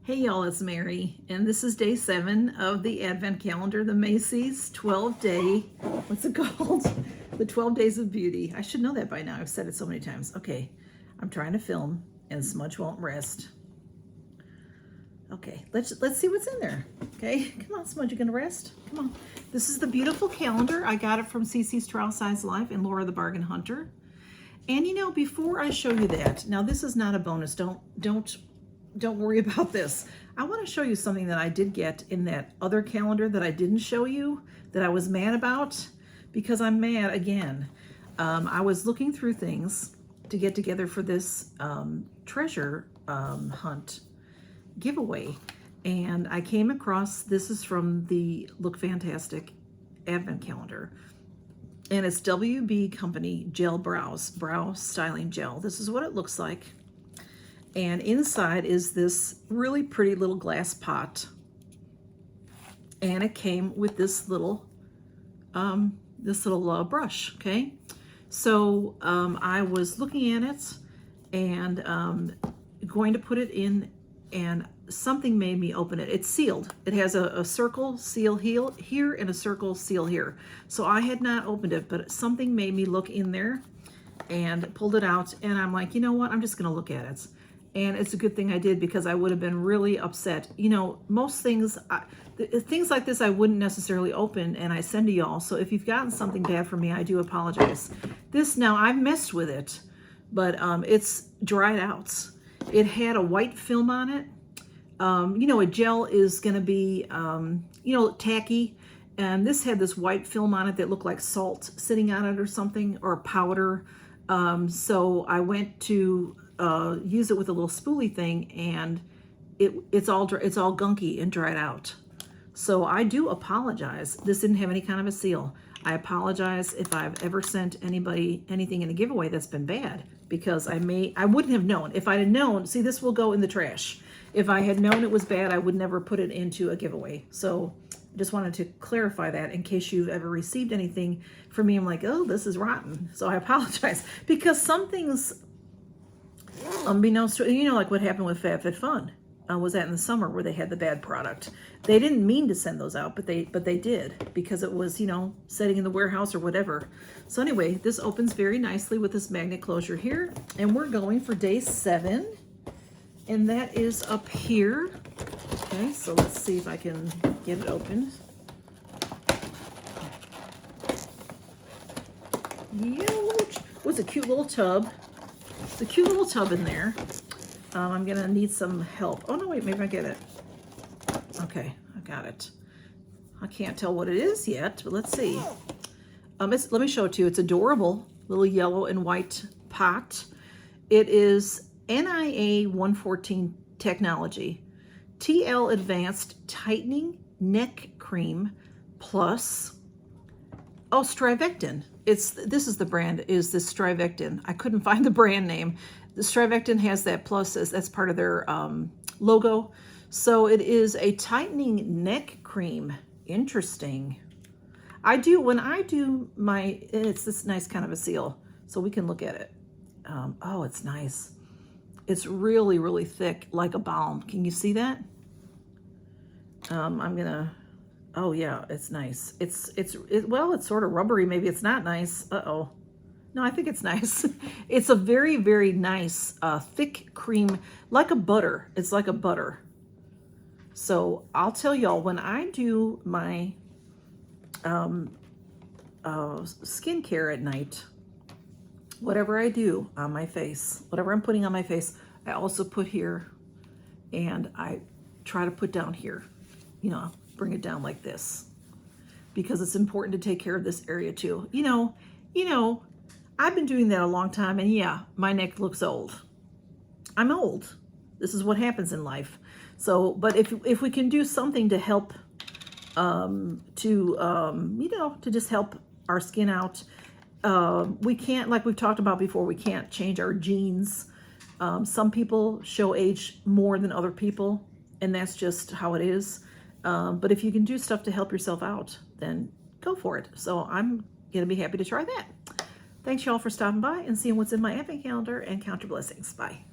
Hey y'all, it's Mary, and this is day 7 of the Advent calendar, the Macy's 12-day, what's it called? The 12 Days of Beauty. I should know that by now. I've said it so many times. Okay, I'm trying to film, and Smudge won't rest. Okay, let's see what's in there. Okay, come on, Smudge, you gonna rest? Come on. This is the beautiful calendar. I got it from CC's Trial Size Life and Laura the Bargain Hunter. And you know, before I show you that, now this is not a bonus. Don't worry about this. I want to show you something that I did get in that other calendar that I didn't show you, that I was mad about, because I'm mad again. I was looking through things to get together for this treasure hunt giveaway, and I came across, this is from the Look Fantastic Advent calendar, and it's WB Company Gel Brow Styling Gel. This is what it looks like. And inside is this really pretty little glass pot. And it came with this little brush, okay? So I was looking at it and going to put it in, and something made me open it. It's sealed. It has a circle seal here and a circle seal here. So I had not opened it, but something made me look in there and pulled it out. And I'm like, you know what? I'm just gonna look at it. And it's a good thing I did, because I would have been really upset. You know, most things, things like this I wouldn't necessarily open and I send to y'all. So if you've gotten something bad from me, I do apologize. This, now I've messed with it, but it's dried out. It had a white film on it. You know, a gel is going to be, you know, tacky. And this had this white film on it that looked like salt sitting on it or something, or powder. So I went to use it with a little spoolie thing, and it's all gunky and dried out. So I do apologize. This didn't have any kind of a seal. I apologize if I've ever sent anybody anything in a giveaway that's been bad, because I wouldn't have known. If I'd have known, see, this will go in the trash. If I had known it was bad, I would never put it into a giveaway. So I just wanted to clarify that in case you've ever received anything from me. I'm like, oh, this is rotten. So I apologize, because some things, unbeknownst to, you know, like what happened with Fab Fit Fun, was that in the summer where they had the bad product. They didn't mean to send those out, but they did, because it was, you know, sitting in the warehouse or whatever. So anyway, this opens very nicely with this magnet closure here, and we're going for day 7, and that is up here. Okay, so let's see if I can get it open. Huge. Oh, it's a cute little tub. It's a cute little tub in there. I'm gonna need some help. Oh no, wait, maybe I get it. Okay, I got it. I can't tell what it is yet, but let's see. Let me show it to you. It's adorable, little yellow and white pot. It is NIA 114 technology. TL Advanced Tightening Neck Cream Plus. Oh, Strivectin. This is the brand, is this Strivectin. I couldn't find the brand name. The Strivectin has that plus, that's part of their logo. So it is a tightening neck cream. Interesting. When I do my, it's this nice kind of a seal, so we can look at it. Oh, it's nice. It's really, really thick, like a balm. Can you see that? Oh yeah, it's nice. Well, it's sort of rubbery. Maybe it's not nice. Uh-oh. No, I think it's nice. It's a very, very nice, thick cream, like a butter. It's like a butter. So I'll tell y'all, when I do my skincare at night, whatever I do on my face, whatever I'm putting on my face, I also put here, and I try to put down here, you know, bring it down like this, because it's important to take care of this area too. You know, I've been doing that a long time, and yeah, my neck looks old. I'm old. This is what happens in life. So, but if we can do something to help, you know, to just help our skin out, we can't, like we've talked about before, we can't change our genes. Some people show age more than other people, and that's just how it is. But if you can do stuff to help yourself out, then go for it. So I'm going to be happy to try that. Thanks y'all for stopping by and seeing what's in my Advent calendar, and count your blessings. Bye.